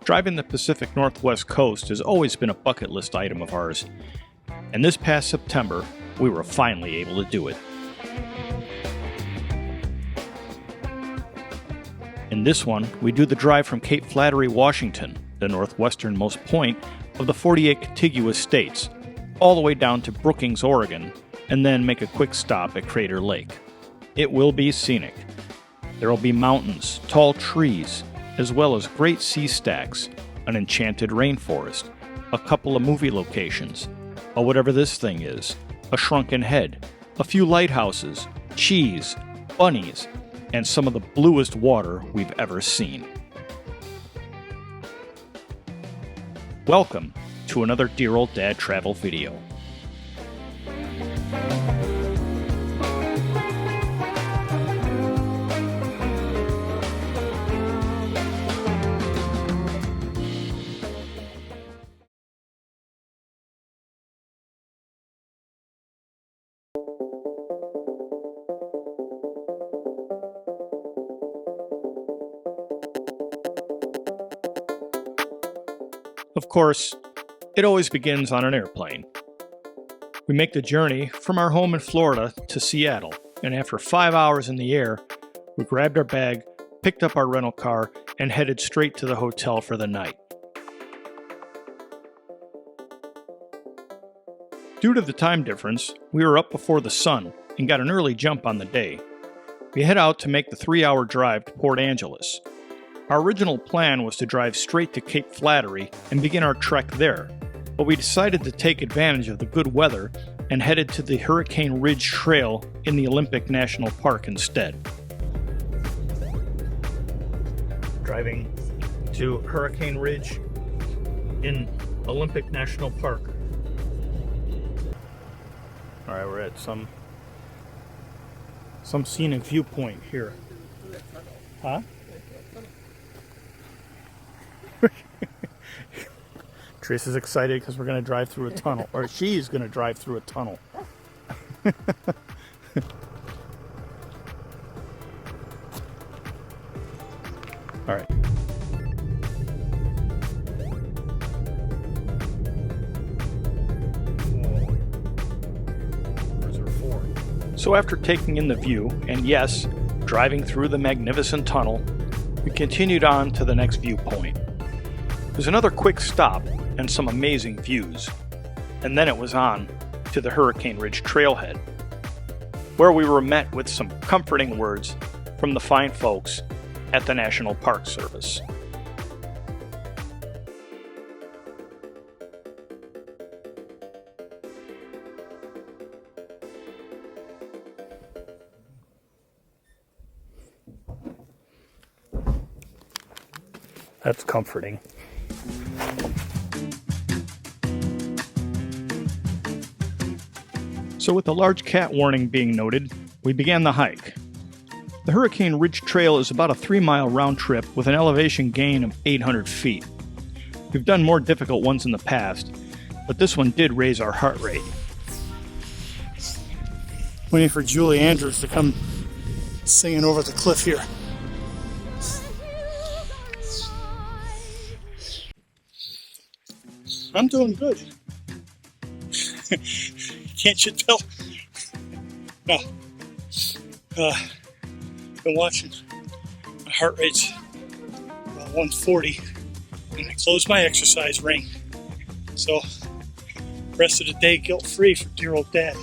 Driving the Pacific Northwest coast has always been a bucket list item of ours, and this past September, we were finally able to do it. In this one, we do the drive from Cape Flattery, Washington, the northwesternmost point of the 48 contiguous states, all the way down to Brookings, Oregon, and then make a quick stop at Crater Lake. It will be scenic. There will be mountains, tall trees, as well as great sea stacks, an enchanted rainforest, a couple of movie locations, or whatever this thing is, a shrunken head, a few lighthouses, cheese, bunnies, and some of the bluest water we've ever seen. Welcome to another Dear Old Dad travel video. Of course, it always begins on an airplane. We make the journey from our home in Florida to Seattle, and after 5 hours in the air, we grabbed our bag, picked up our rental car, and headed straight to the hotel for the night. Due to the time difference, we were up before the sun and got an early jump on the day. We head out to make the 3-hour drive to Port Angeles. Our original plan was to drive straight to Cape Flattery and begin our trek there, but we decided to take advantage of the good weather and headed to the Hurricane Ridge Trail in the Olympic National Park instead. Driving to Hurricane Ridge in Olympic National Park. Alright, we're at some scenic viewpoint here. Huh? Teresa's excited because we're going to drive through a tunnel, or she's going to drive through a tunnel. All right. So after taking in the view, and yes, driving through the magnificent tunnel, we continued on to the next viewpoint. There's another quick stop and some amazing views, and then it was on to the Hurricane Ridge Trailhead, where we were met with some comforting words from the fine folks at the National Park Service. That's comforting. So with the large cat warning being noted, we began the hike. The Hurricane Ridge Trail is about a 3-mile round trip with an elevation gain of 800 feet. We've done more difficult ones in the past, but this one did raise our heart rate. Waiting for Julie Andrews to come singing over the cliff here. I'm doing good. Can't you tell? No. Been watching. My heart rate's about 140, and I closed my exercise ring. So, rest of the day guilt-free for dear old dad.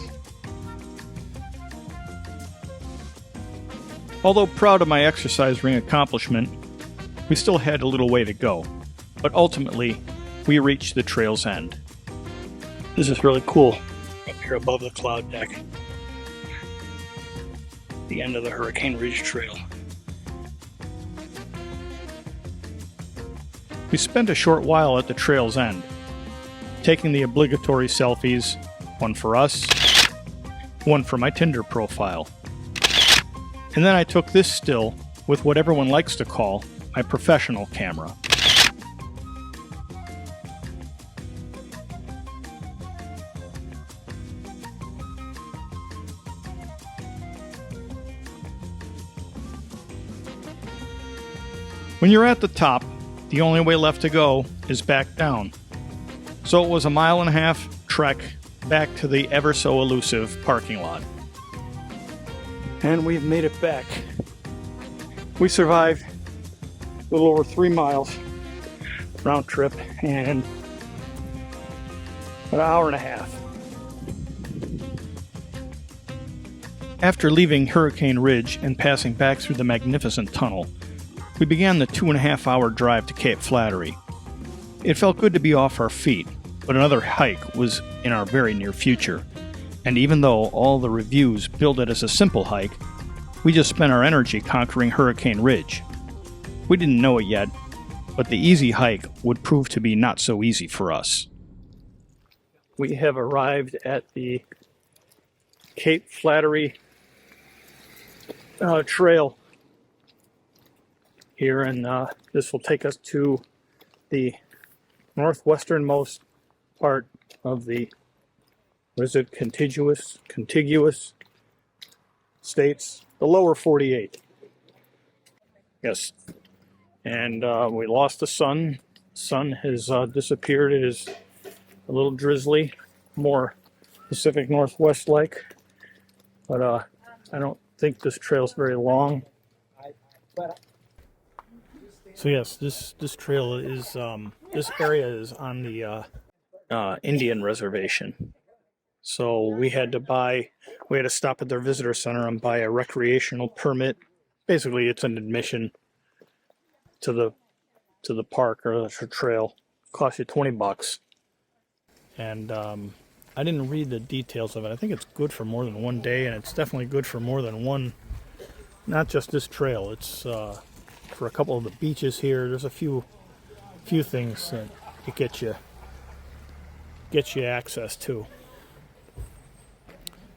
Although proud of my exercise ring accomplishment, we still had a little way to go, but ultimately, we reached the trail's end. This is really cool, up here above the cloud deck. The end of the Hurricane Ridge Trail. We spent a short while at the trail's end, taking the obligatory selfies, one for us, one for my Tinder profile. And then I took this still with what everyone likes to call my professional camera. When you're at the top, the only way left to go is back down. So it was a 1.5 mile trek back to the ever so elusive parking lot. And we've made it back. We survived a little over 3 miles round trip and an hour and a half. After leaving Hurricane Ridge and passing back through the magnificent tunnel, we began the 2.5-hour drive to Cape Flattery. It felt good to be off our feet, but another hike was in our very near future. And even though all the reviews billed it as a simple hike, we just spent our energy conquering Hurricane Ridge. We didn't know it yet, but the easy hike would prove to be not so easy for us. We have arrived at the Cape Flattery trail here, and this will take us to the northwesternmost part of the, what is it, contiguous states, the lower 48. Yes, and we lost the sun. Sun has disappeared. It is a little drizzly, more Pacific Northwest like, but I don't think this trail's very long. So yes, this trail is this area is on the Indian reservation. So we had to stop at their visitor center and buy a recreational permit. Basically, it's an admission to the park or the trail. Costs you $20. And I didn't read the details of it. I think it's good for more than 1 day, and it's definitely good for more than one. Not just this trail. It's for a couple of the beaches here. There's a few things that it gets you access to.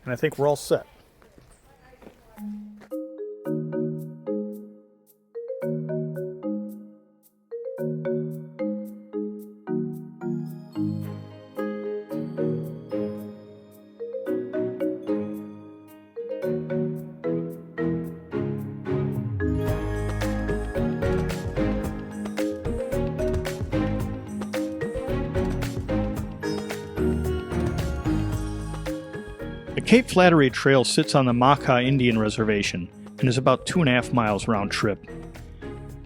And I think we're all set. The Cape Flattery Trail sits on the Makah Indian Reservation and is about 2.5 miles round trip.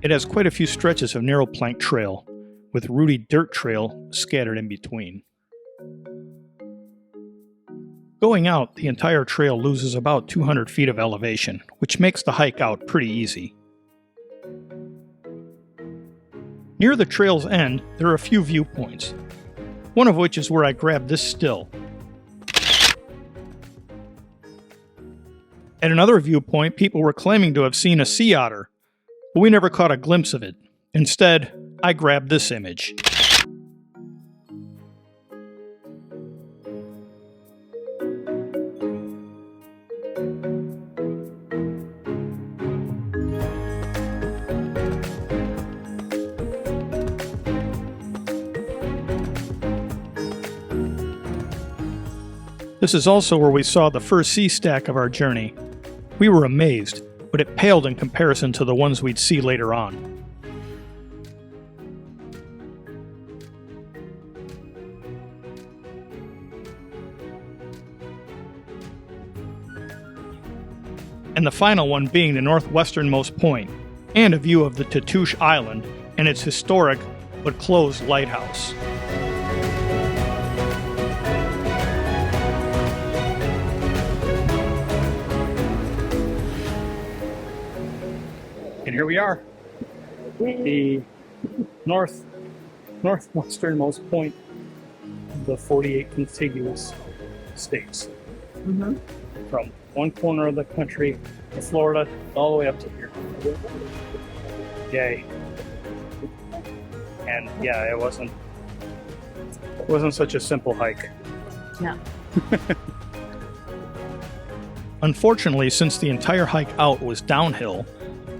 It has quite a few stretches of narrow plank trail, with rooty dirt trail scattered in between. Going out, the entire trail loses about 200 feet of elevation, which makes the hike out pretty easy. Near the trail's end, there are a few viewpoints, one of which is where I grabbed this still. At another viewpoint, people were claiming to have seen a sea otter, but we never caught a glimpse of it. Instead, I grabbed this image. This is also where we saw the first sea stack of our journey. We were amazed, but it paled in comparison to the ones we'd see later on. And the final one being the northwesternmost point, and a view of the Tatoosh Island and its historic but closed lighthouse. And here we are, the northwesternmost point of the 48 contiguous states. Mm-hmm. From one corner of the country to Florida, all the way up to here. Yay. And yeah, it wasn't such a simple hike. No. Unfortunately, since the entire hike out was downhill,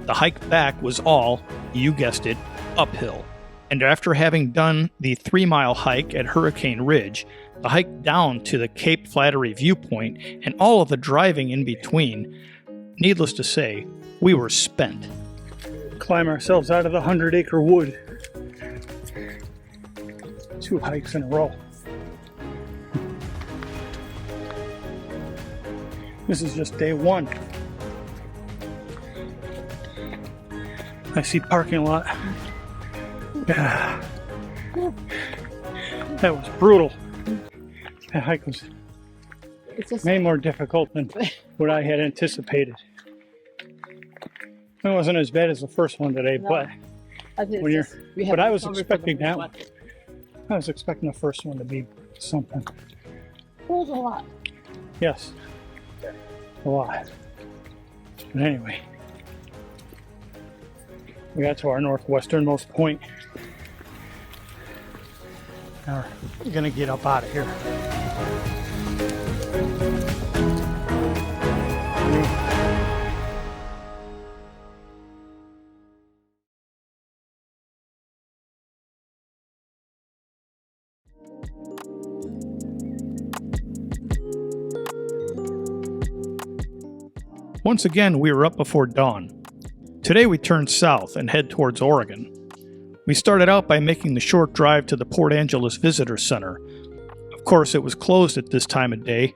the hike back was all, you guessed it, uphill. And after having done the 3-mile hike at Hurricane Ridge, the hike down to the Cape Flattery viewpoint, and all of the driving in between, needless to say, we were spent. Climb ourselves out of the 100-acre wood 2 hikes in a row. This is just day 1. I see parking lot. Yeah. That was brutal. That hike was way more difficult than what I had anticipated. It wasn't as bad as the first one today, No. but I was expecting that one. I was expecting the first one to be something. It was a lot. Yes, a lot. But anyway, we got to our northwesternmost point. Now we're gonna get up out of here. Once again, we were up before dawn. Today we turn south and head towards Oregon. We started out by making the short drive to the Port Angeles Visitor Center. Of course, it was closed at this time of day,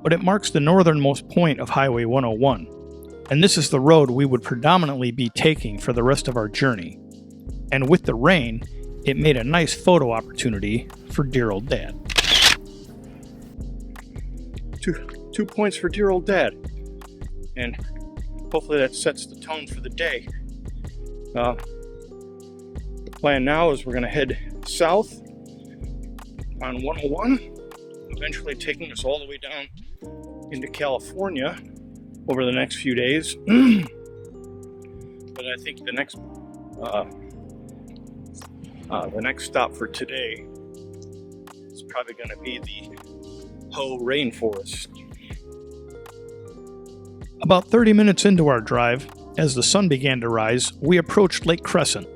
but it marks the northernmost point of Highway 101, and this is the road we would predominantly be taking for the rest of our journey. And with the rain, it made a nice photo opportunity for dear old Dad. Two points for dear old Dad. And hopefully that sets the tone for the day. The plan now is we're going to head south on 101, eventually taking us all the way down into California over the next few days. But I think the next stop for today is probably going to be the Rainforest. About 30 minutes into our drive, as the sun began to rise, we approached Lake Crescent.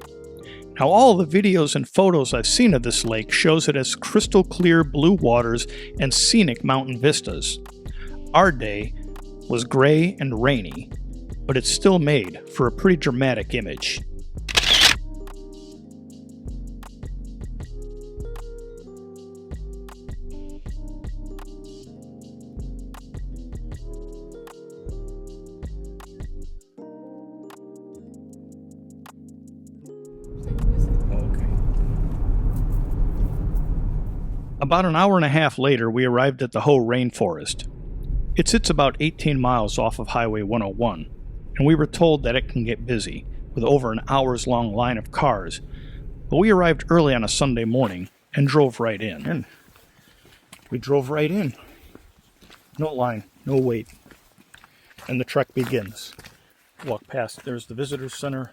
Now, all the videos and photos I've seen of this lake shows it as crystal clear blue waters and scenic mountain vistas. Our day was gray and rainy, but it still made for a pretty dramatic image. About an hour and a half later, we arrived at the Rainforest. It sits about 18 miles off of Highway 101, and we were told that it can get busy, with over an hours-long line of cars. But we arrived early on a Sunday morning and drove right in. And we drove right in. No line, no wait. And the trek begins. Walk past, there's the visitor center,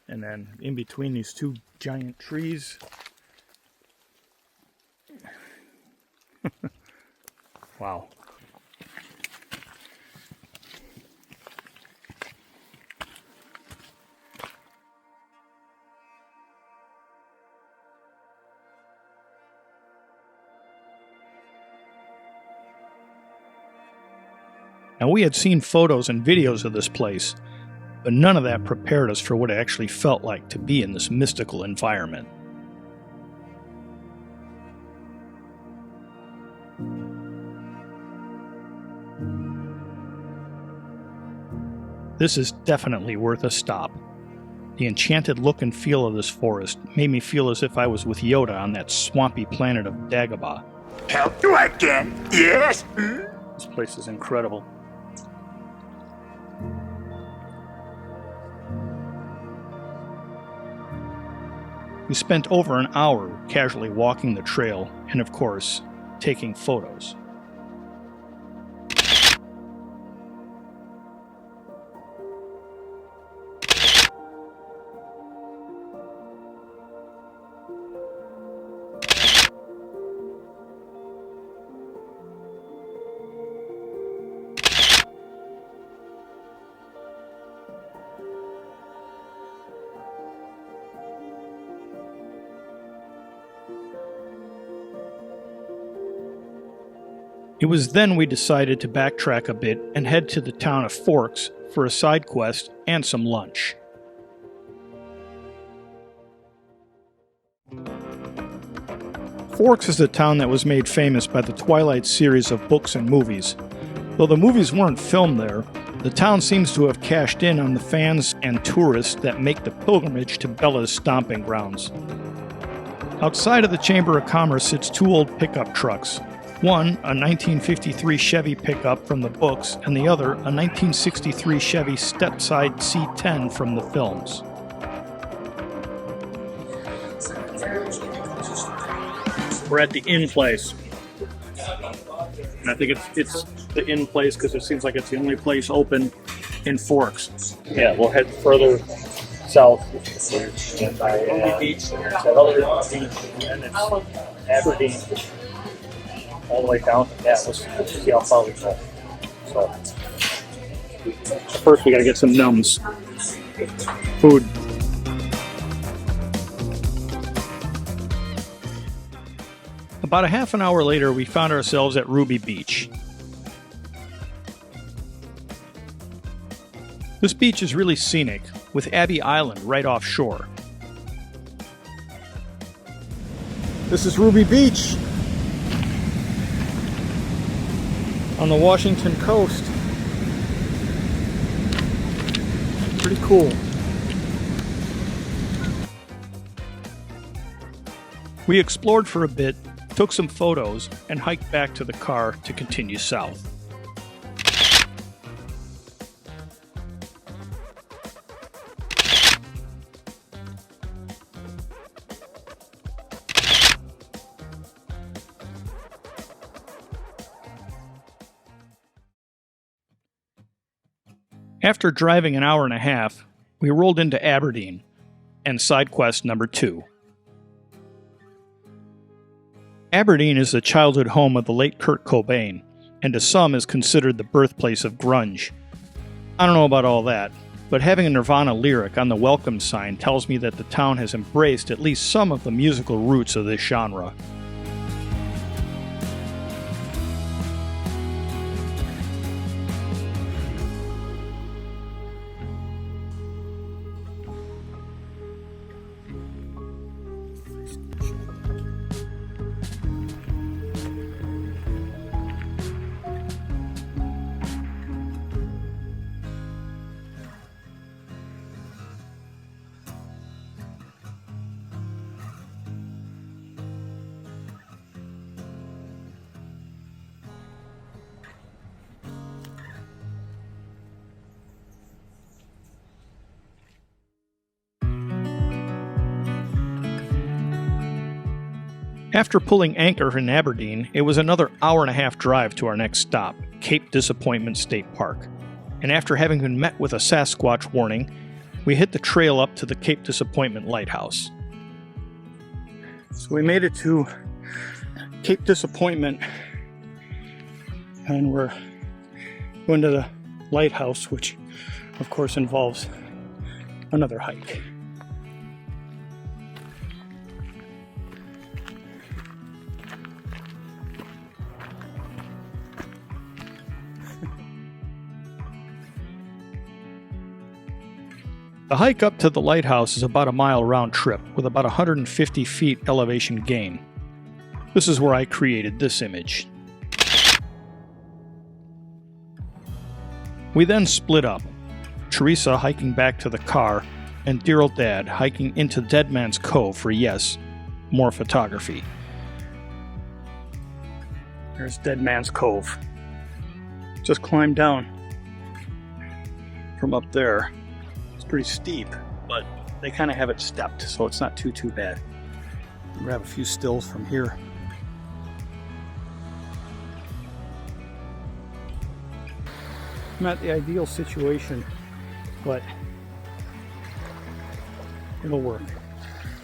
and then in between these 2 giant trees. Wow. Now, we had seen photos and videos of this place, but none of that prepared us for what it actually felt like to be in this mystical environment. This is definitely worth a stop. The enchanted look and feel of this forest made me feel as if I was with Yoda on that swampy planet of Dagobah. Help you again? Yes? This place is incredible. We spent over an hour casually walking the trail and, of course, taking photos. It was then we decided to backtrack a bit and head to the town of Forks for a side quest and some lunch. Forks is a town that was made famous by the Twilight series of books and movies. Though the movies weren't filmed there, the town seems to have cashed in on the fans and tourists that make the pilgrimage to Bella's stomping grounds. Outside of the Chamber of Commerce sits two old pickup trucks. One, a 1953 Chevy pickup from the books, and the other, a 1963 Chevy Stepside C10 from the films. We're at the Inn Place. And I think it's the Inn Place because it seems like it's the only place open in Forks. Yeah, we'll head further south. And by Ruby Beach, there's that other beach, and it's Aberdeen. All the way down. Yeah, let's see how far we go. So, first we gotta get some nums. Food. About a half an hour later, we found ourselves at Ruby Beach. This beach is really scenic, with Abbey Island right offshore. This is Ruby Beach on the Washington coast. Pretty cool. We explored for a bit, took some photos, and hiked back to the car to continue south. After driving an hour and a half, we rolled into Aberdeen and side quest number 2. Aberdeen is the childhood home of the late Kurt Cobain, and to some is considered the birthplace of grunge. I don't know about all that, but having a Nirvana lyric on the welcome sign tells me that the town has embraced at least some of the musical roots of this genre. After pulling anchor in Aberdeen, it was another hour-and-a-half drive to our next stop, Cape Disappointment State Park. And after having been met with a Sasquatch warning, we hit the trail up to the Cape Disappointment Lighthouse. So we made it to Cape Disappointment, and we're going to the lighthouse, which of course involves another hike. The hike up to the lighthouse is about a mile round trip with about 150 feet elevation gain. This is where I created this image. We then split up, Teresa hiking back to the car and dear old Dad hiking into Dead Man's Cove for, yes, more photography. There's Dead Man's Cove. Just climbed down from up there. Pretty steep, but they kind of have it stepped, so it's not too bad. Grab a few stills from here. Not the ideal situation, but it'll work.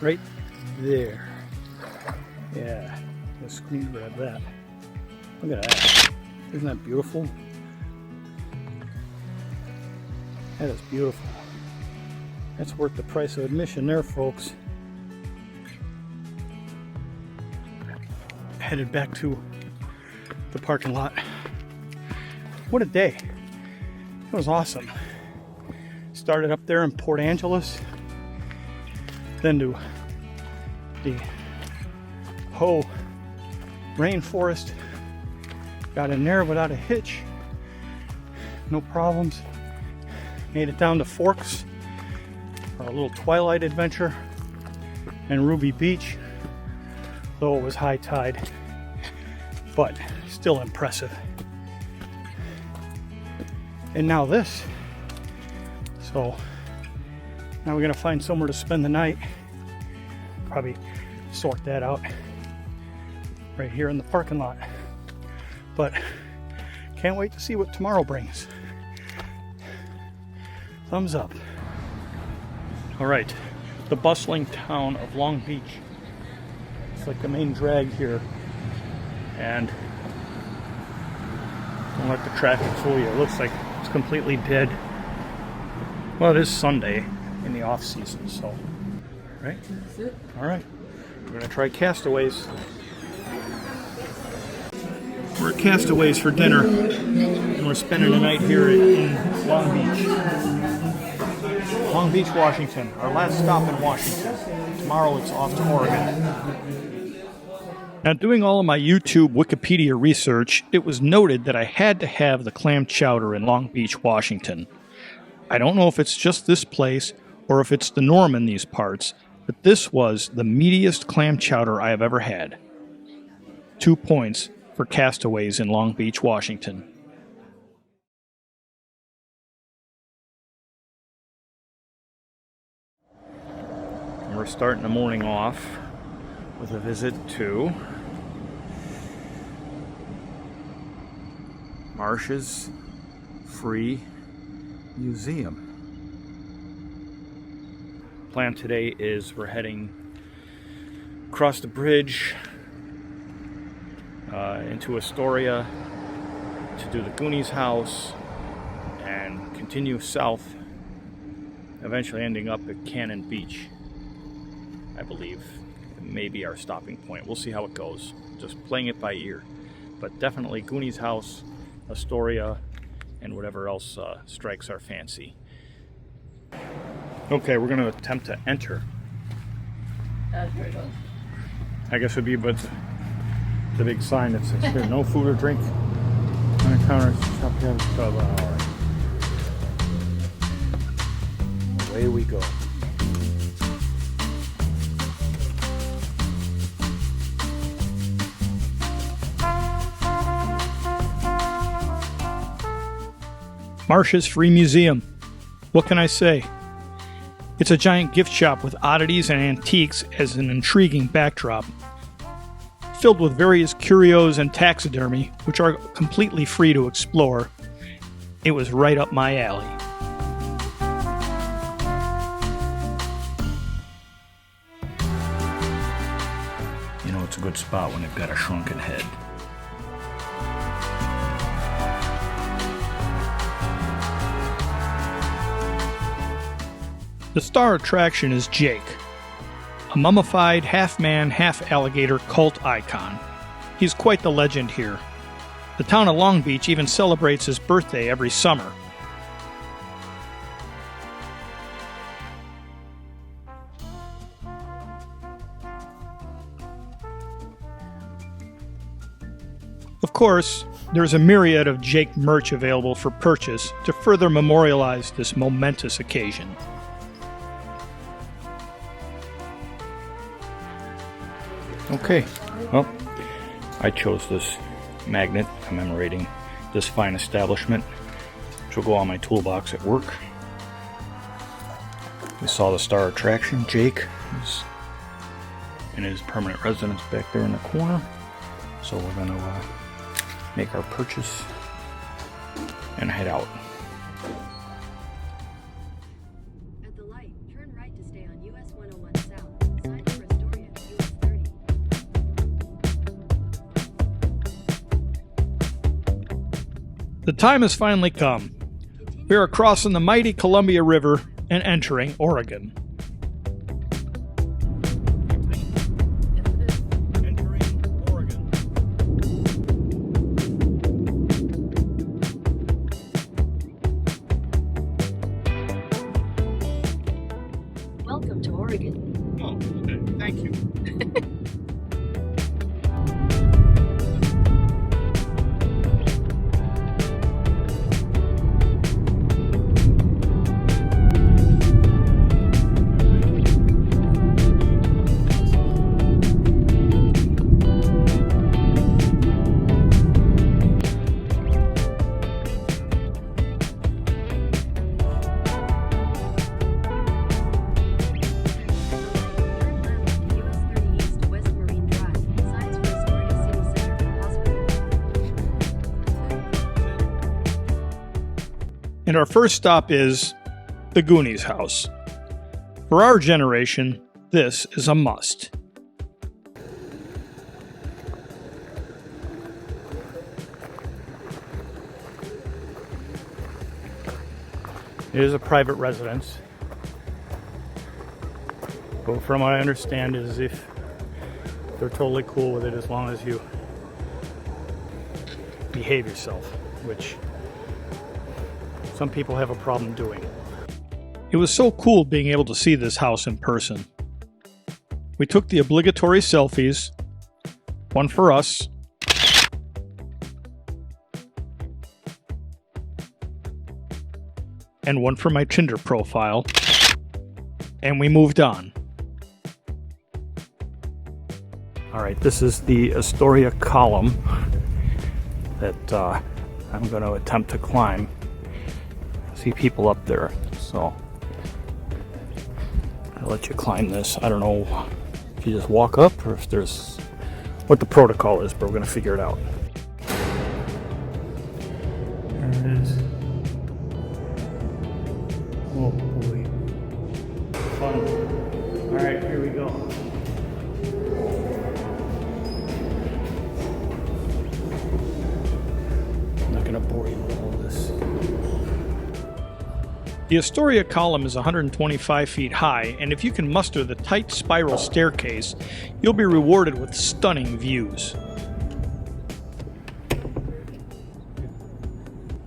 Right there. Yeah, let's screen grab that. Look at that. Isn't that beautiful? That is beautiful. That's worth the price of admission there, folks. Headed back to the parking lot. What a day. It was awesome. Started up there in Port Angeles, then to the Rainforest. Got in there without a hitch. No problems. Made it down to Forks for a little twilight adventure and Ruby Beach, though it was high tide, but still impressive. And now this. So now we're gonna find somewhere to spend the night. Probably sort that out right here in the parking lot. But can't wait to see what tomorrow brings. Thumbs up. All right, the bustling town of Long Beach. It's like the main drag here. And don't let the traffic fool you. It looks like it's completely dead. Well, it is Sunday in the off season, so, right? That's it. All right, we're gonna try Castaways. We're at Castaways for dinner, and we're spending the night here in Long Beach. Long Beach, Washington, our last stop in Washington. Tomorrow it's off to Oregon. Now, doing all of my YouTube Wikipedia research, it was noted that I had to have the clam chowder in Long Beach, Washington. I don't know if it's just this place or if it's the norm in these parts, but this was the meatiest clam chowder I have ever had. 2 points for Castaways in Long Beach, Washington. And we're starting the morning off with a visit to Marsh's free museum. Plan today is we're heading across the bridge into Astoria to do the Goonies house and continue south, eventually ending up at Canon Beach, I believe. Maybe our stopping point. We'll see how it goes. Just playing it by ear. But definitely Goonies house, Astoria, and whatever else strikes our fancy. Okay, we're going to attempt to enter. I guess it would be, but the big sign that says here, no food or drink on the counter. All right. Away we go. Marsh's Free Museum. What can I say? It's a giant gift shop with oddities and antiques as an intriguing backdrop, filled with various curios and taxidermy, which are completely free to explore. It was right up my alley. You know, it's a good spot when they've got a shrunken head. The star attraction is Jake, a mummified half-man, half-alligator cult icon. He's quite the legend here. The town of Long Beach even celebrates his birthday every summer. Of course, there's a myriad of Jake merch available for purchase to further memorialize this momentous occasion. Okay, well, I chose this magnet commemorating this fine establishment, which will go on my toolbox at work. We saw the star attraction. Jake is in his permanent residence back there in the corner. So we're going to make our purchase and head out. At the light, turn right to stay on US 101 South. Sign for Astoria, US 30. The time has finally come. We are crossing the mighty Columbia River and entering Oregon. Welcome to Oregon. Oh, okay. Thank you. And our first stop is the Goonies house. For our generation, this is a must. It is a private residence. But from what I understand is if they're totally cool with it as long as you behave yourself, which some people have a problem doing. It was so cool being able to see this house in person. We took the obligatory selfies, one for us, and one for my Tinder profile, and we moved on. Alright, this is the Astoria column that I'm going to attempt to climb. I see people up there, so I'll let you climb this. I don't know if you just walk up or if there's what the protocol is, but we're going to figure it out. There it is. Oh boy. Fun. Alright, here we go. I'm not going to bore you with all this. The Astoria column is 125 feet high, and if you can muster the tight spiral staircase, you'll be rewarded with stunning views.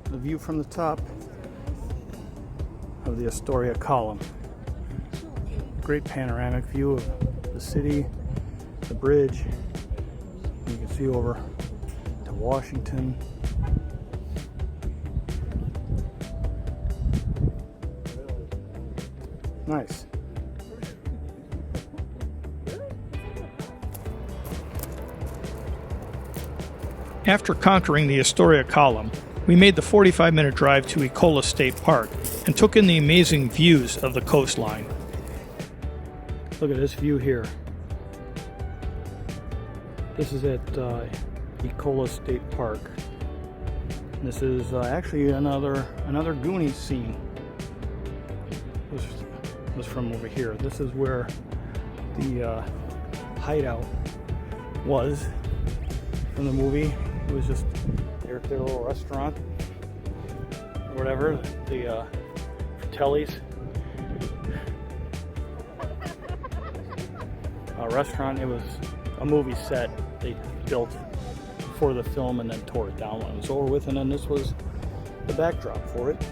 The view from the top of the Astoria column. Great panoramic view of the city, the bridge. You can see over to Washington. Nice. After conquering the Astoria column, we made the 45-minute drive to Ecola State Park and took in the amazing views of the coastline. Look at this view here. This is at Ecola State Park. This is actually another Goonies scene. This was from over here. This is where the hideout was from the movie. It was just their little restaurant or whatever, the Fratelli's restaurant. It was a movie set they built for the film and then tore it down when it was over with, and then this was the backdrop for it.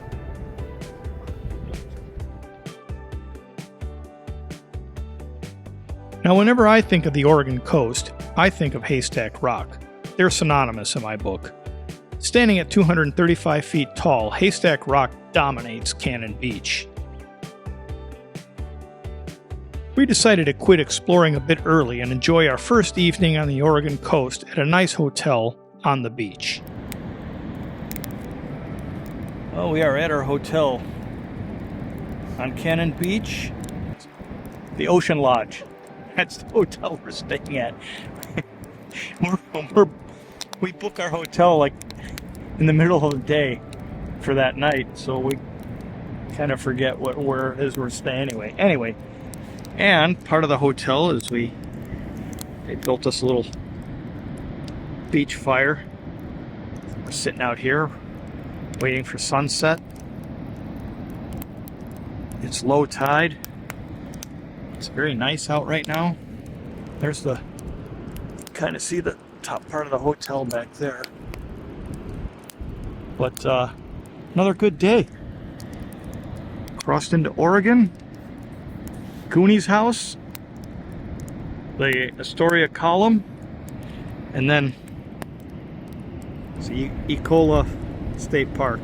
Now, whenever I think of the Oregon coast, I think of Haystack Rock. They're synonymous in my book. Standing at 235 feet tall, Haystack Rock dominates Canon Beach. We decided to quit exploring a bit early and enjoy our first evening on the Oregon coast at a nice hotel on the beach. Well, we are at our hotel on Canon Beach, the Ocean Lodge. That's the hotel we're staying at. We book our hotel like in the middle of the day for that night, so we kind of forget where it is we're staying anyway. And part of the hotel is they built us a little beach fire. We're sitting out here waiting for sunset. It's low tide. It's very nice out right now. There's kind of see the top part of the hotel back there. But another good day. Crossed into Oregon. Goonies house. The Astoria column. And then see Ecola State Park.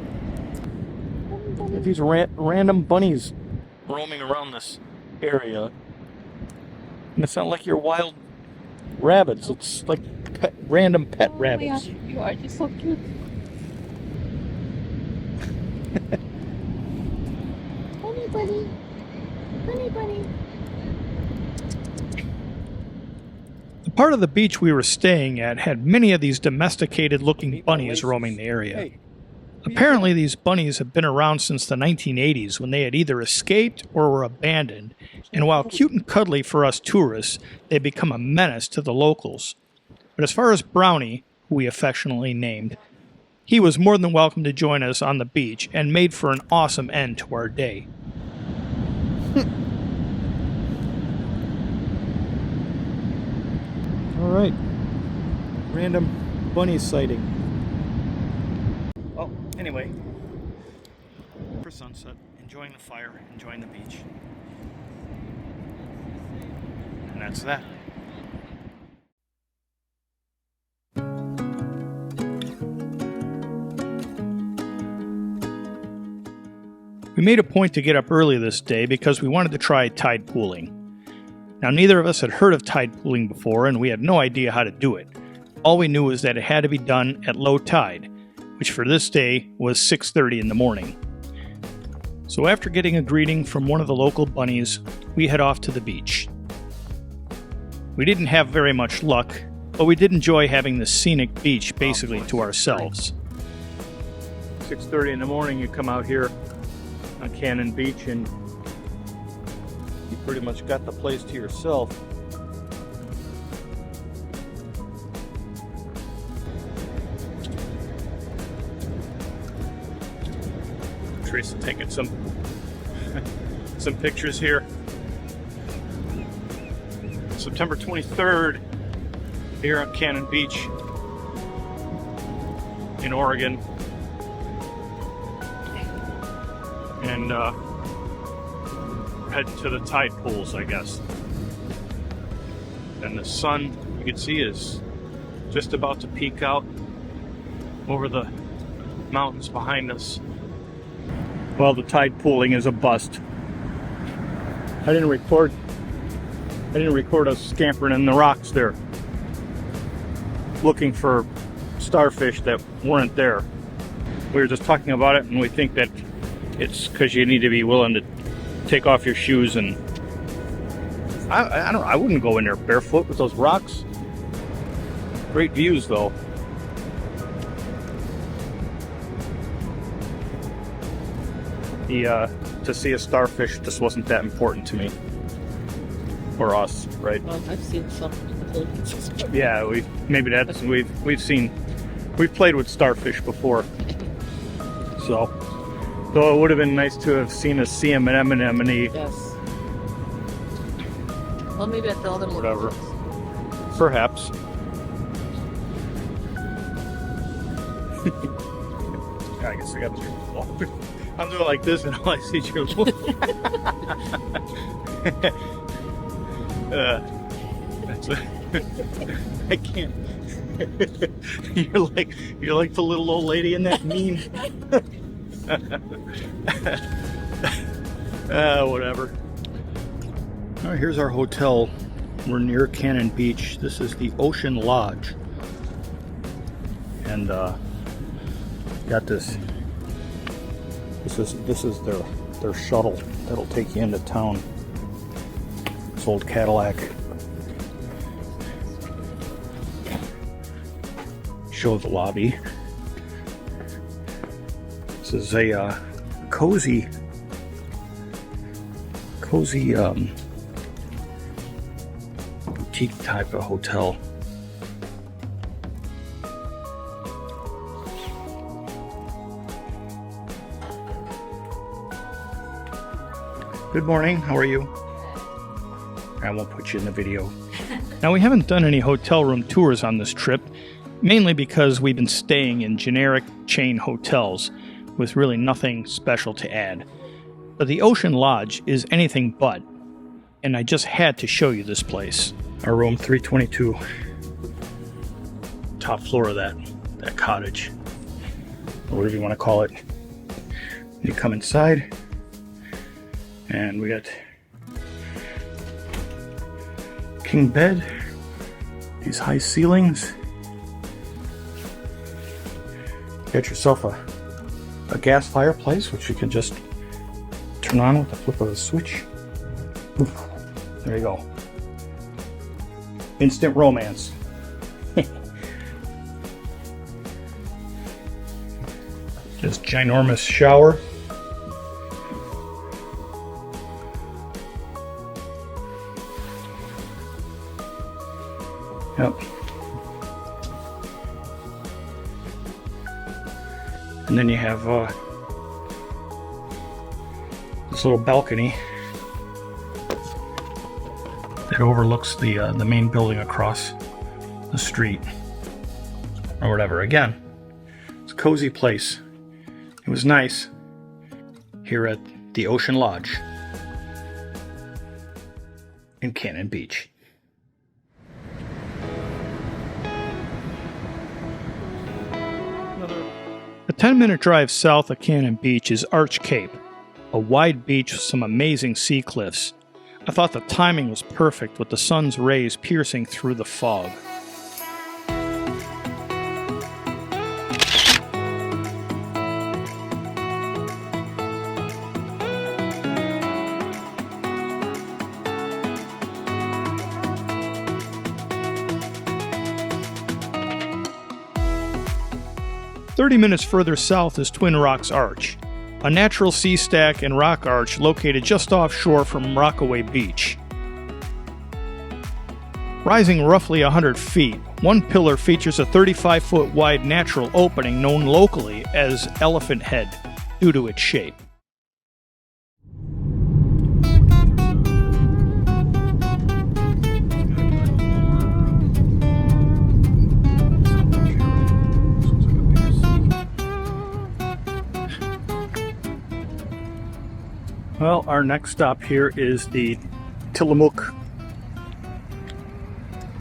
These random bunnies roaming around this area. And it's not like your wild rabbits. It's like random pet rabbits. Yeah, you are just so cute. Bunny bunny. Bunny bunny. The part of the beach we were staying at had many of these domesticated looking bunnies roaming the area. Apparently, these bunnies have been around since the 1980s when they had either escaped or were abandoned, and while cute and cuddly for us tourists, they become a menace to the locals. But as far as Brownie, who we affectionately named, he was more than welcome to join us on the beach and made for an awesome end to our day. All right, random bunny sighting. Well, anyway, for sunset, enjoying the fire, enjoying the beach. And that's that. We made a point to get up early this day because we wanted to try tide pooling. Now, neither of us had heard of tide pooling before, and we had no idea how to do it. All we knew was that it had to be done at low tide, which for this day was 6:30 in the morning. So after getting a greeting from one of the local bunnies, we head off to the beach. We didn't have very much luck, but we did enjoy having the scenic beach basically to ourselves. 6:30 in the morning, you come out here on Canon Beach and you pretty much got the place to yourself. Teresa taking some pictures here. September 23rd here on Canon Beach in Oregon. And head to the tide pools, I guess. And the sun, you can see, is just about to peek out over the mountains behind us. Well, the tide pooling is a bust. I didn't record us scampering in the rocks there, looking for starfish that weren't there. We were just talking about it, and we think that it's because you need to be willing to take off your shoes, and I don't know, I wouldn't go in there barefoot with those rocks. Great views though. To see a starfish just wasn't that important to me. Or us, right? Well, I've seen some. Yeah, we've played with starfish before. So though it would have been nice to have seen a sea anemone. Yes. Well, maybe at the other Whatever. Perhaps. I guess I got to do. I'm doing like this and all I see is your that's I can't. You're like the little old lady in that meme. Whatever. All right, here's our hotel. We're near Canon Beach. This is the Ocean Lodge, and got this. This is their shuttle that'll take you into town. This old Cadillac. Show the lobby. This is a cozy boutique type of hotel. Good morning, how are you? I won't put you in the video. Now, we haven't done any hotel room tours on this trip, mainly because we've been staying in generic chain hotels with really nothing special to add. But the Ocean Lodge is anything but, and I just had to show you this place. Our room 322, top floor of that cottage, or whatever you want to call it. You come inside, and we got king bed, these high ceilings. Get yourself a gas fireplace, which you can just turn on with the flip of a switch. Oof, there you go. Instant romance. This ginormous shower. Yep. And then you have this little balcony that overlooks the main building across the street, or whatever. Again, it's a cozy place. It was nice here at the Ocean Lodge in Canon Beach. A 10-minute drive south of Canon Beach is Arch Cape, a wide beach with some amazing sea cliffs. I thought the timing was perfect with the sun's rays piercing through the fog. "30 minutes further south is Twin Rocks Arch, a natural sea stack and rock arch located just offshore from Rockaway Beach. Rising roughly 100 feet, one pillar features a 35-foot wide natural opening known locally as Elephant Head due to its shape. Well, our next stop here is the Tillamook.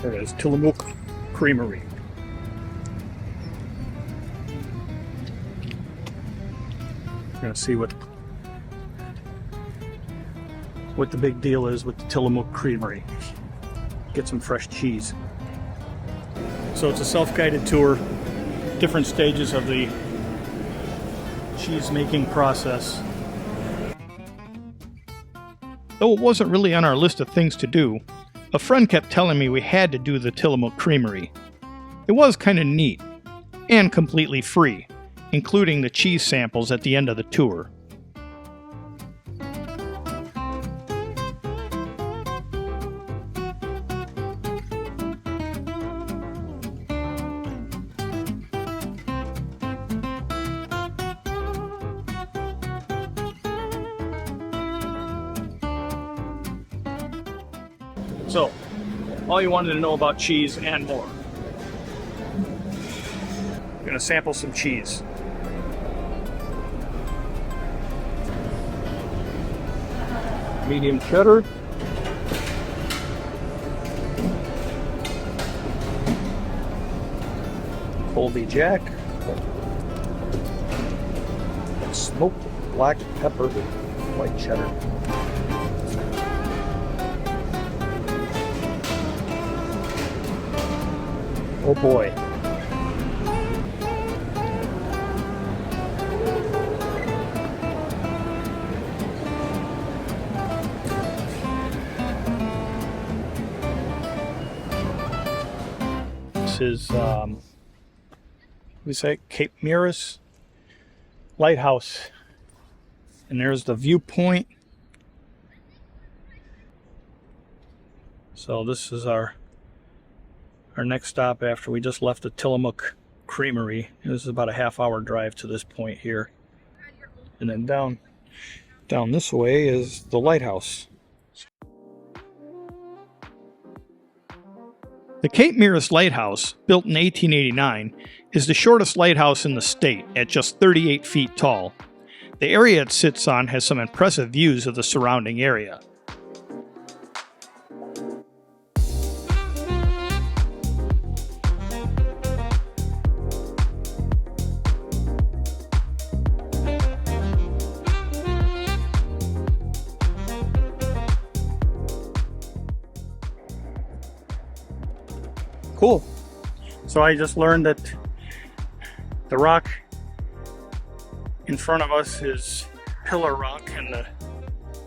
There it is, Tillamook Creamery. We're gonna see what the big deal is with the Tillamook Creamery. Get some fresh cheese. So it's a self-guided tour, different stages of the cheese making process. Though it wasn't really on our list of things to do, a friend kept telling me we had to do the Tillamook Creamery. It was kind of neat, and completely free, including the cheese samples at the end of the tour. So, all you wanted to know about cheese and more. I'm gonna sample some cheese. Medium cheddar. Colby Jack. Smoked black pepper, white cheddar. Oh boy. This is, we say Cape Mirus Lighthouse. And there's the viewpoint. So this is our next stop after we just left the Tillamook Creamery. This is about a half-hour drive to this point here. And then down this way is the lighthouse. The Cape Mirus Lighthouse, built in 1889, is the shortest lighthouse in the state at just 38 feet tall. The area it sits on has some impressive views of the surrounding area. Cool. So I just learned that the rock in front of us is Pillar Rock and the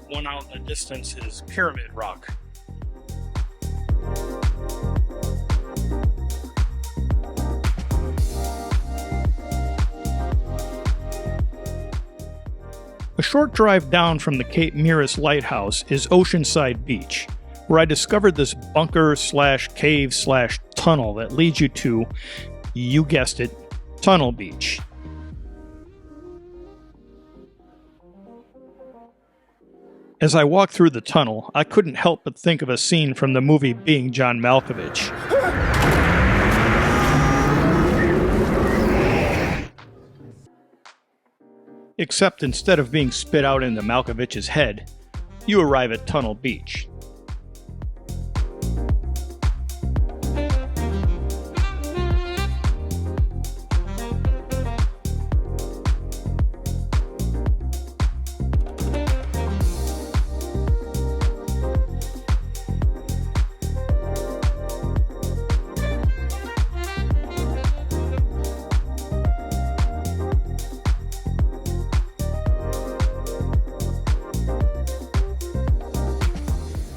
one out in the distance is Pyramid Rock. short drive down from the Cape Mirrors Lighthouse is Oceanside Beach, where I discovered this bunker/cave/tunnel that leads you to, you guessed it, Tunnel Beach. As I walked through the tunnel, I couldn't help but think of a scene from the movie Being John Malkovich. Except instead of being spit out into Malkovich's head, you arrive at Tunnel Beach.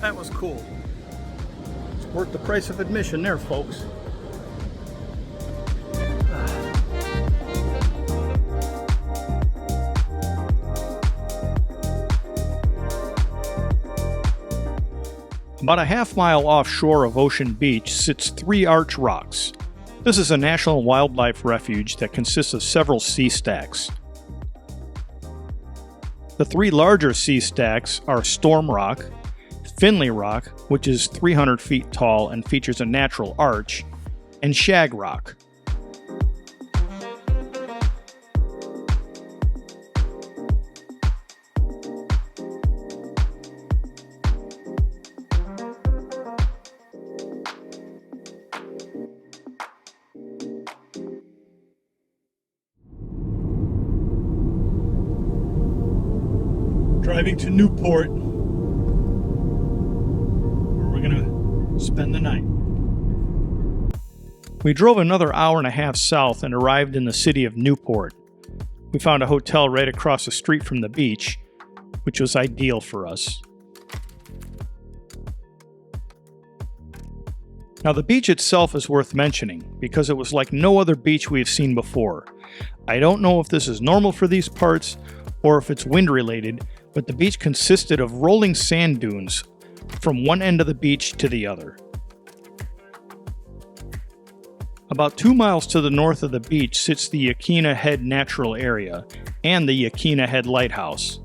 That was cool. It's worth the price of admission there, folks. About a half-mile offshore of Ocean Beach sits Three Arch Rocks. This is a national wildlife refuge that consists of several sea stacks. The three larger sea stacks are Storm Rock, Finley Rock, which is 300 feet tall and features a natural arch, and Shag Rock. Driving to Newport, where we're going to spend the night. We drove another hour and a half south and arrived in the city of Newport. We found a hotel right across the street from the beach, which was ideal for us. Now, the beach itself is worth mentioning because it was like no other beach we have seen before. I don't know if this is normal for these parts or if it's wind related, but the beach consisted of rolling sand dunes from one end of the beach to the other. About 2 miles to the north of the beach sits the Yaquina Head Natural Area and the Yaquina Head Lighthouse.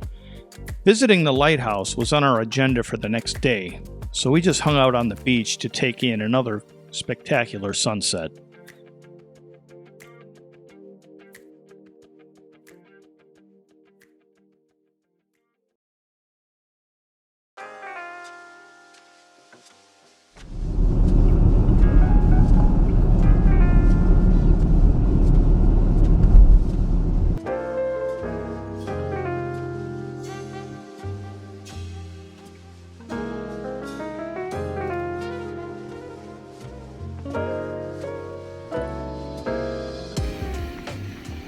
Visiting the lighthouse was on our agenda for the next day, so we just hung out on the beach to take in another spectacular sunset.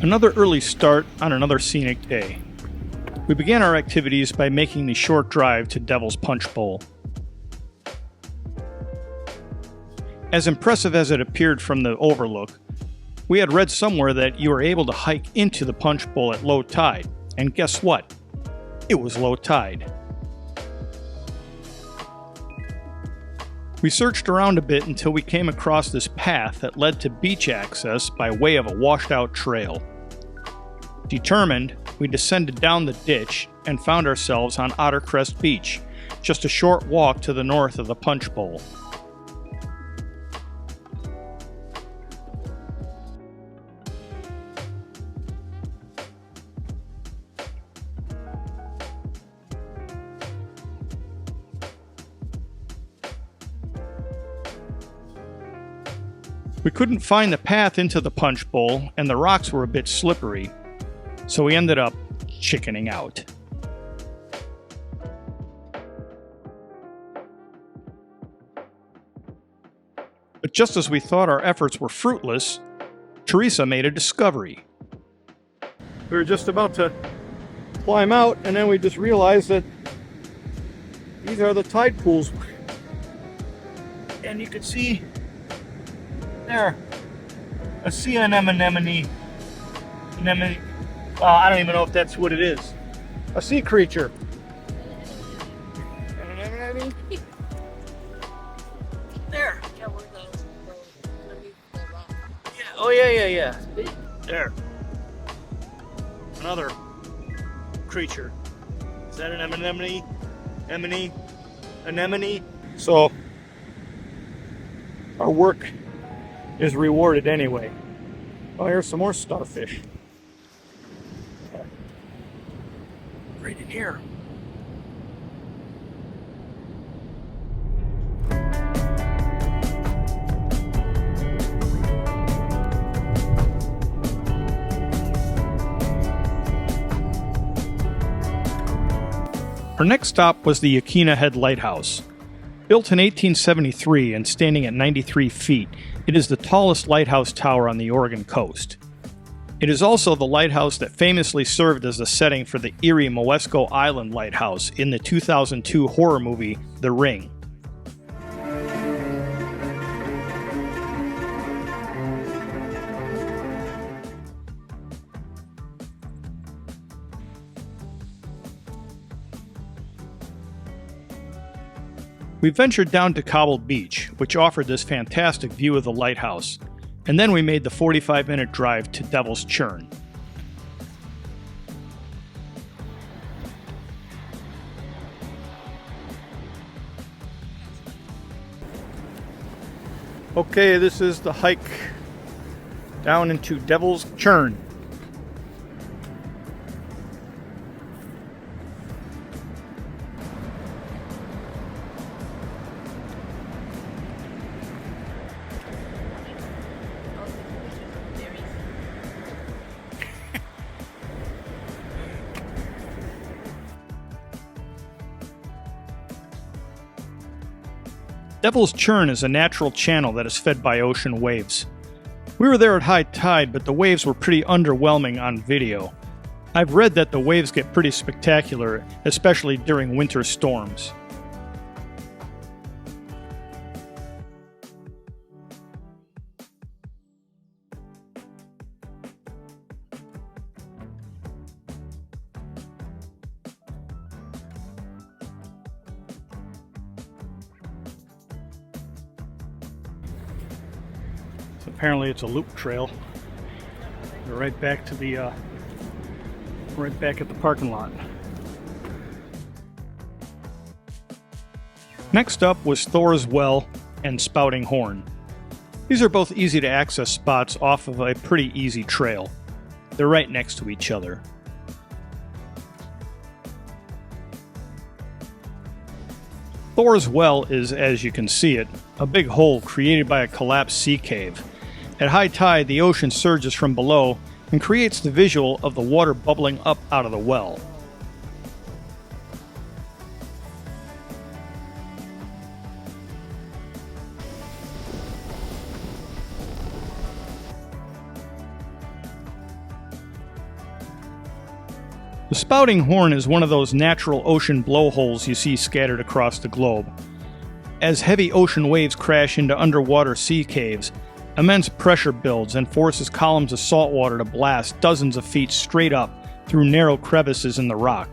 Another early start on another scenic day. We began our activities by making the short drive to Devil's Punch Bowl. As impressive as it appeared from the overlook, we had read somewhere that you were able to hike into the Punch Bowl at low tide, and guess what? It was low tide. We searched around a bit until we came across this path that led to beach access by way of a washed-out trail. Determined, we descended down the ditch and found ourselves on Otter Crest Beach, just a short walk to the north of the Punch Bowl. We couldn't find the path into the Punch Bowl, and the rocks were a bit slippery, so we ended up chickening out. But just as we thought our efforts were fruitless, Teresa made a discovery. We were just about to climb out, and then we just realized that these are the tide pools. And you can see there a sea anemone. I don't even know if that's what it is. A sea creature. There. Oh, yeah. There. Another creature. Is that an anemone? Anemone? So, our work is rewarded anyway. Oh, here's some more starfish. Right in here. Our next stop was the Yaquina Head Lighthouse. Built in 1873 and standing at 93 feet, it is the tallest lighthouse tower on the Oregon coast. It is also the lighthouse that famously served as the setting for the eerie Moesco Island lighthouse in the 2002 horror movie The Ring. We ventured down to Cobble Beach, which offered this fantastic view of the lighthouse, and then we made the 45-minute drive to Devil's Churn. Okay, this is the hike down into Devil's Churn. Devil's Churn is a natural channel that is fed by ocean waves. We were there at high tide, but the waves were pretty underwhelming on video. I've read that the waves get pretty spectacular, especially during winter storms. Apparently it's a loop trail. We're right back to the right back at the parking lot. Next up was Thor's Well and Spouting Horn. These are both easy to access spots off of a pretty easy trail. They're right next to each other. Thor's Well is, as you can see it, a big hole created by a collapsed sea cave. At high tide, the ocean surges from below and creates the visual of the water bubbling up out of the well. The Spouting Horn is one of those natural ocean blowholes you see scattered across the globe. As heavy ocean waves crash into underwater sea caves, immense pressure builds and forces columns of salt water to blast dozens of feet straight up through narrow crevices in the rock.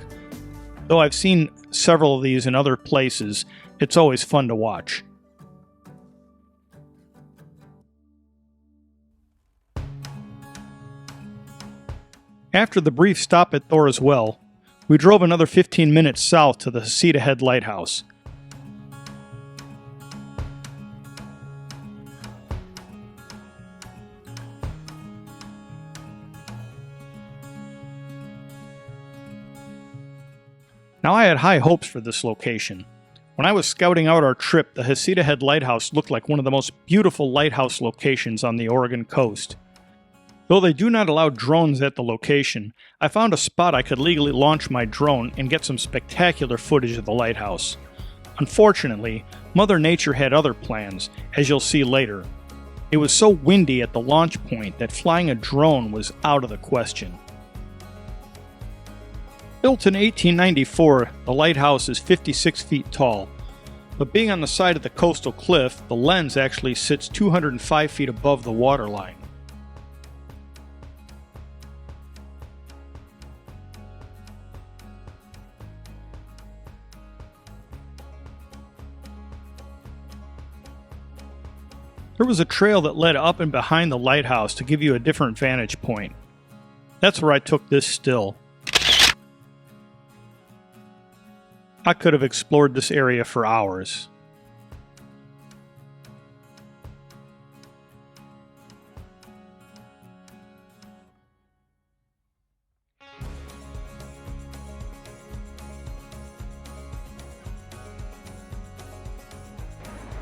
Though I've seen several of these in other places, it's always fun to watch. After the brief stop at Thor's Well, we drove another 15 minutes south to the Haystack Head Lighthouse. Now, I had high hopes for this location. When I was scouting out our trip, the Haystack Head Lighthouse looked like one of the most beautiful lighthouse locations on the Oregon coast. Though they do not allow drones at the location, I found a spot I could legally launch my drone and get some spectacular footage of the lighthouse. Unfortunately, Mother Nature had other plans, as you'll see later. It was so windy at the launch point that flying a drone was out of the question. Built in 1894, the lighthouse is 56 feet tall, but being on the side of the coastal cliff, the lens actually sits 205 feet above the waterline. There was a trail that led up and behind the lighthouse to give you a different vantage point. That's where I took this still. I could have explored this area for hours.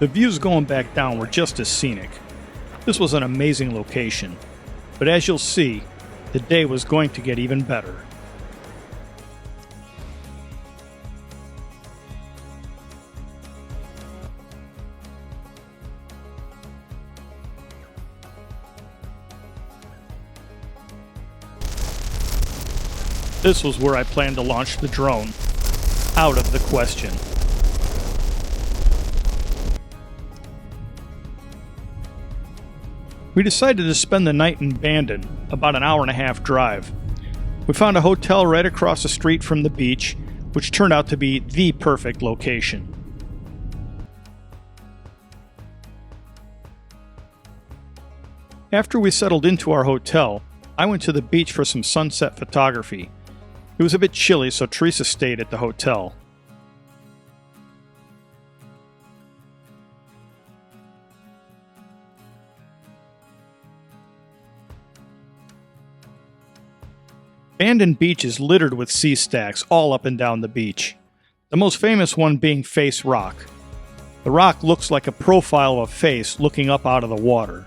The views going back down were just as scenic. This was an amazing location, but as you'll see, the day was going to get even better. This was where I planned to launch the drone. Out of the question. We decided to spend the night in Bandon, about an hour-and-a-half drive. We found a hotel right across the street from the beach, which turned out to be the perfect location. After we settled into our hotel, I went to the beach for some sunset photography. It was a bit chilly, so Teresa stayed at the hotel. Bandon Beach is littered with sea stacks all up and down the beach, the most famous one being Face Rock. The rock looks like a profile of a face looking up out of the water.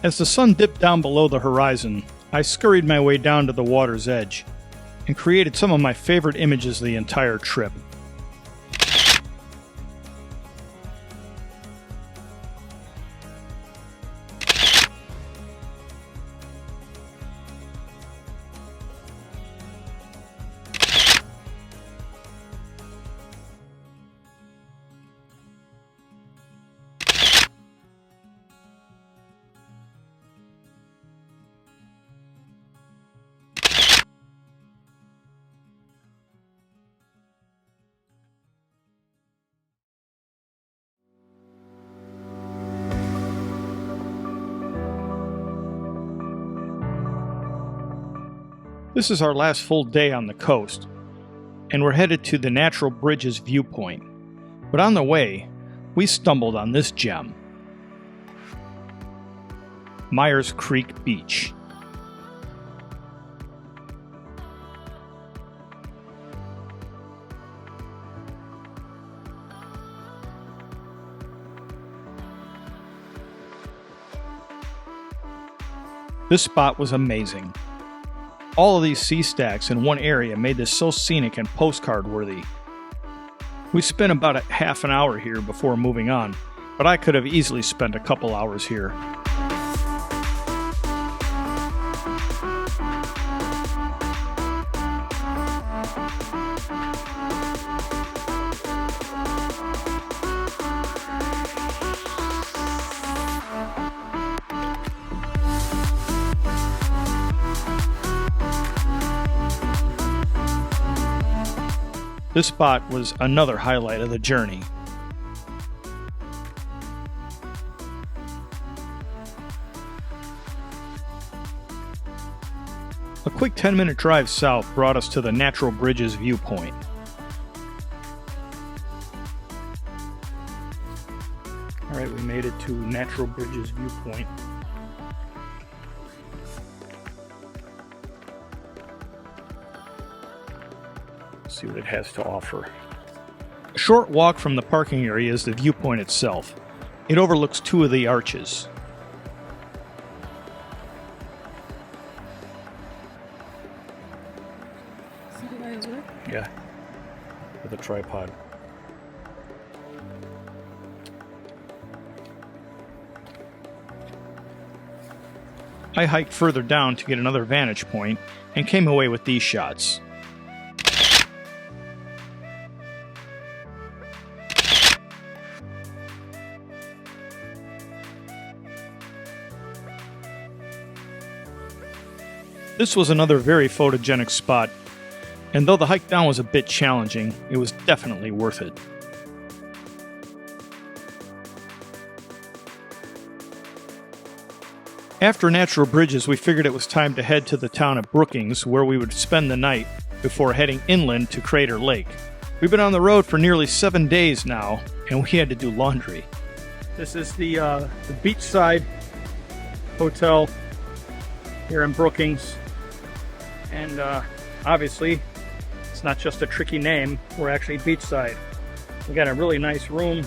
As the sun dipped down below the horizon, I scurried my way down to the water's edge and created some of my favorite images of the entire trip. This is our last full day on the coast, and we're headed to the Natural Bridges viewpoint. But on the way, we stumbled on this gem. Myers Creek Beach. This spot was amazing. All of these sea stacks in one area made this so scenic and postcard worthy. We spent about a half an hour here before moving on, but I could have easily spent a couple hours here. This spot was another highlight of the journey. A quick 10-minute drive south brought us to the Natural Bridges viewpoint. Alright, we made it to Natural Bridges viewpoint. See what it has to offer. A short walk from the parking area is the viewpoint itself. It overlooks two of the arches. Yeah, with a tripod. I hiked further down to get another vantage point and came away with these shots. This was another very photogenic spot, And though the hike down was a bit challenging, it was definitely worth it. After Natural Bridges, we figured it was time to head to the town of Brookings, where we would spend the night before heading inland to Crater Lake. We've been on the road for nearly 7 days now, and we had to do laundry. This is the beachside hotel here in Brookings, and obviously it's not just a tricky name, we're actually beachside. We got a really nice room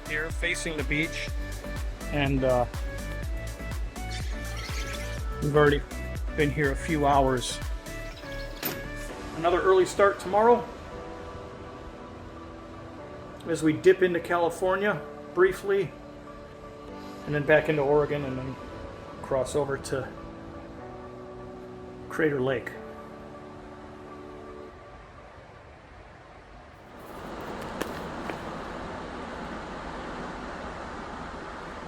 here facing the beach, and we've already been here a few hours. Another early start tomorrow as we dip into California briefly, and then back into Oregon, and then cross over to Crater Lake.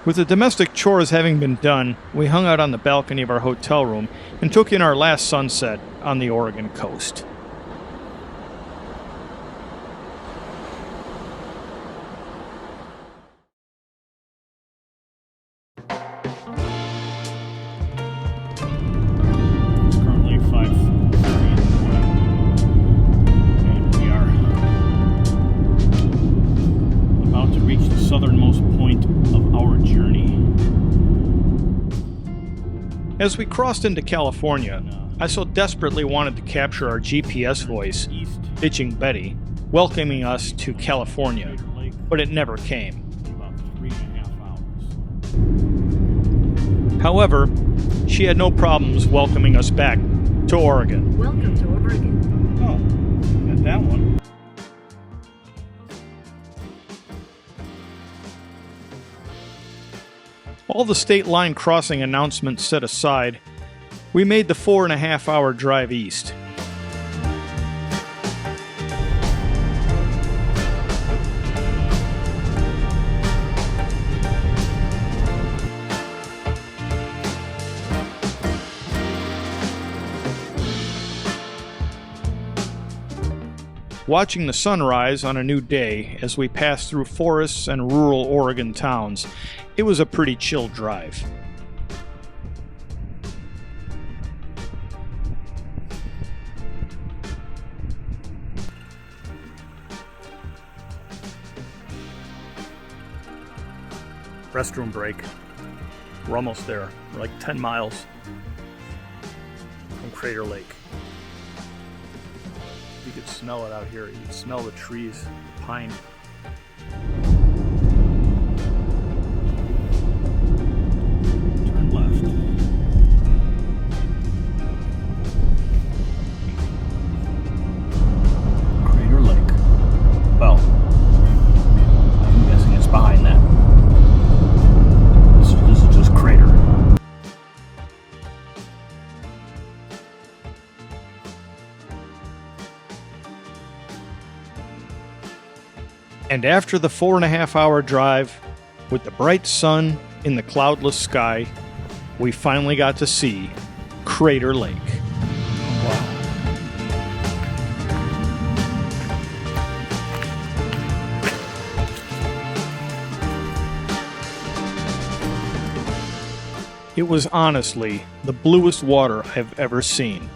With the domestic chores having been done, we hung out on the balcony of our hotel room and took in our last sunset on the Oregon coast. It's currently 5:30 in the morning, and we are about to reach the southernmost point of our journey. As we crossed into California, I so desperately wanted to capture our GPS voice, bitching Betty, welcoming us to California, but it never came. However, she had no problems welcoming us back to Oregon. Welcome to Oregon. Oh, got that one. All the state line crossing announcements set aside, we made the 4.5-hour drive east. Watching the sunrise on a new day as we passed through forests and rural Oregon towns, it was a pretty chill drive. Restroom break. We're almost there. We're like 10 miles from Crater Lake. You could smell it out here. You could smell the trees, pine. Turn left. Crater Lake. Well, I'm guessing it's behind that. This is just crater. And after the 4.5-hour drive, with the bright sun in the cloudless sky, we finally got to see Crater Lake. Wow. It was honestly the bluest water I've ever seen.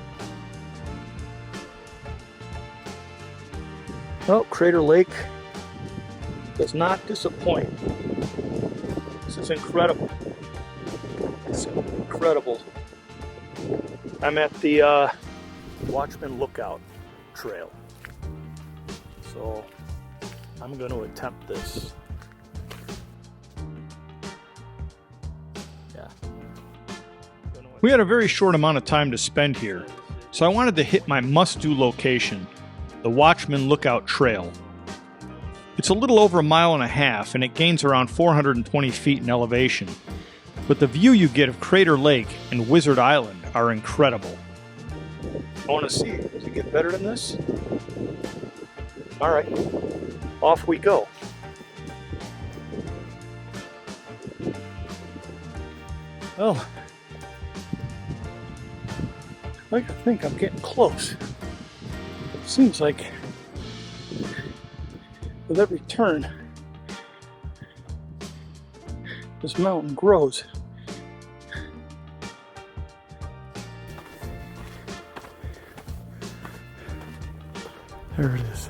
Oh, Crater Lake does not disappoint. This is incredible. It's incredible. I'm at the Watchman Lookout Trail. So I'm going to attempt this. Yeah. We had a very short amount of time to spend here, so I wanted to hit my must-do location, the Watchman Lookout Trail. It's a little over 1.5 miles, and it gains around 420 feet in elevation. But the view you get of Crater Lake and Wizard Island are incredible. I want to see, does it get better than this? Alright, off we go. Well, I think I'm getting close. Seems like with every turn, this mountain grows. There it is.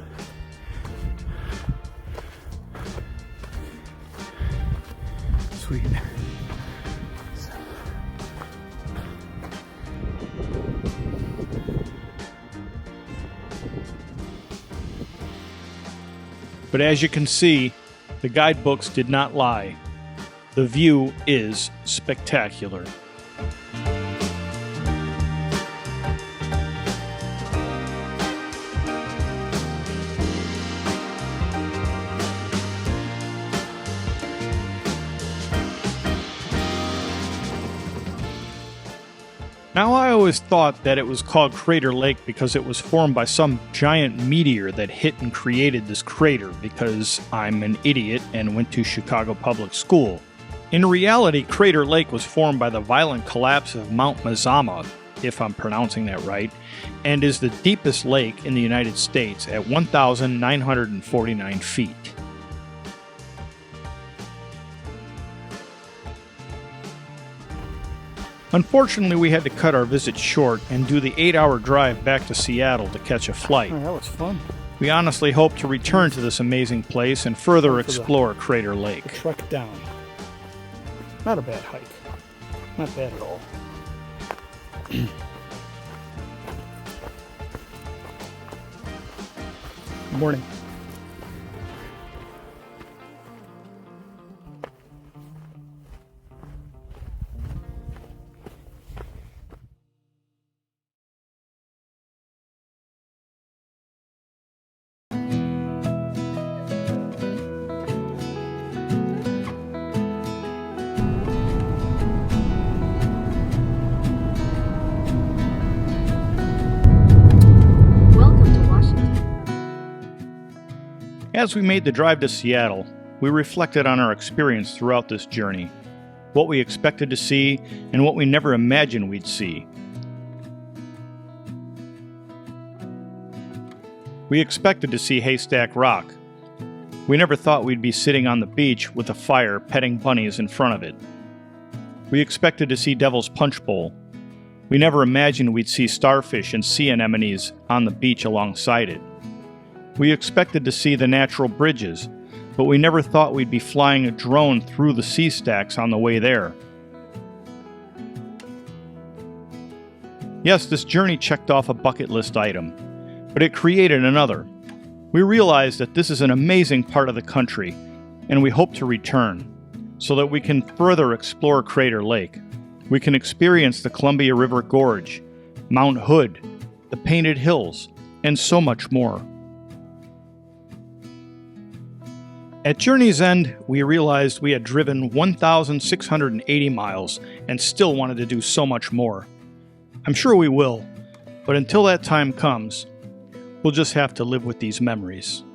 Sweet. But as you can see, the guidebooks did not lie. The view is spectacular. Now, I always thought that it was called Crater Lake because it was formed by some giant meteor that hit and created this crater, because I'm an idiot and went to Chicago Public School. In reality, Crater Lake was formed by the violent collapse of Mount Mazama, if I'm pronouncing that right, and is the deepest lake in the United States at 1,949 feet. Unfortunately, we had to cut our visit short and do the 8-hour drive back to Seattle to catch a flight. Oh, that was fun. We honestly hope to return to this amazing place and further explore Crater Lake. The trek down. Not a bad hike. Not bad at all. Good morning. As we made the drive to Seattle, we reflected on our experience throughout this journey, what we expected to see, and what we never imagined we'd see. We expected to see Haystack Rock. We never thought we'd be sitting on the beach with a fire petting bunnies in front of it. We expected to see Devil's Punch Bowl. We never imagined we'd see starfish and sea anemones on the beach alongside it. We expected to see the natural bridges, but we never thought we'd be flying a drone through the sea stacks on the way there. Yes, this journey checked off a bucket list item, but it created another. We realized that this is an amazing part of the country, and we hope to return, so that we can further explore Crater Lake. We can experience the Columbia River Gorge, Mount Hood, the Painted Hills, and so much more. At journey's end, we realized we had driven 1,680 miles and still wanted to do so much more. I'm sure we will, but until that time comes, we'll just have to live with these memories.